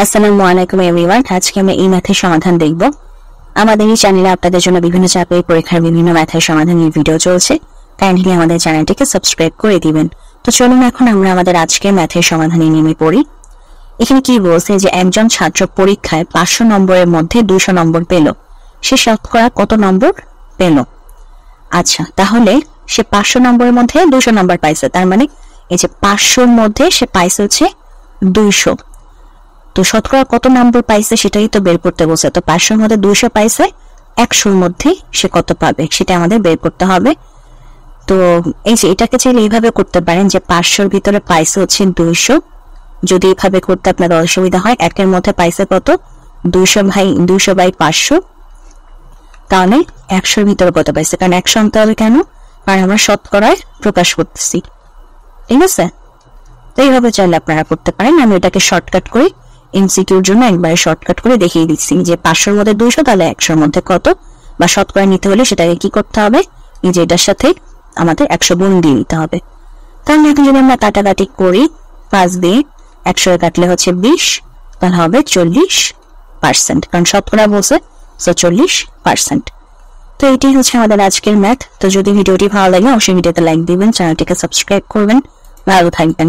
আসসালামু আলাইকুম এভরিওয়ান। আজকে আমরা এই ম্যাথের সমাধান দেখব। আমাদের এই চ্যানেলে আপনাদের জন্য বিভিন্ন চাকরির পরীক্ষার বিভিন্ন ম্যাথের সমাধানের ভিডিও চলছে। কাইন্ডলি আমাদের চ্যানেলটিকে সাবস্ক্রাইব করে দিবেন। তো চলুন এখন আমরা আমাদের আজকের ম্যাথের সমাধানে নেমে পড়ি। এখানে কি বলছে যে একজন ছাত্র পরীক্ষায় 500 নম্বরের মধ্যে 200 নম্বর পেল। সে শতকরা কত নম্বর পেল? আচ্ছা, তাহলে সে 500 নম্বরের মধ্যে 200 নম্বর পাইছে, তার মানে এই যে 500-র মধ্যে সে পাইছে হচ্ছে 200। তো শতকরা কত নম্বর পাইছে সেটাই তো বের করতে বলছে। তো 500-র মধ্যে 200 পাইছে, 100-র মধ্যে সে কত পাবে সেটা আমাদের বের করতে হবে। তো এই যে এটাকে চাইলে এইভাবে করতে পারেন যে 500-র ভিতরে পাইছে হচ্ছে 200। যদি এইভাবে করতে আপনাদের অসুবিধা হয়, 1-এর মধ্যে পাইছে কত 200/500, তাহলে 100-র ভিতরে কত পাইছে, কারণ 100 আনতে হবে কেন, কারণ আমরা শতকরায় প্রকাশ করতেছি। ঠিক আছে, তো এইভাবে চাইলে আপনারা করতে পারেন। আমি এটাকে শর্টকাট করি, এমসিকিউর জন্য একবারে শর্টকাট করে দেখিয়ে দিচ্ছি যে 500-র মধ্যে 200, তাহলে 100-র মধ্যে কত, বা শতকরা নিতে হলে সেটাকে কি করতে হবে, এই যে এটার সাথে আমাদের 100 গুণ দিয়ে দিতে হবে। তাহলে এখন যদি আমরা কাটাকাটি করি, 5 দিয়ে 100 কাটলে হচ্ছে 20, তাহলে হবে 40%, কারণ শতকরা বলছে, সো 40%। তো এটাই হচ্ছে আমাদের আজকের ম্যাথ। তো যদি ভিডিওটি ভালো লাগে অবশ্যই ভিডিওতে লাইক দিবেন, চ্যানেলটিকে সাবস্ক্রাইব করবেন। ভালো থাকবেন।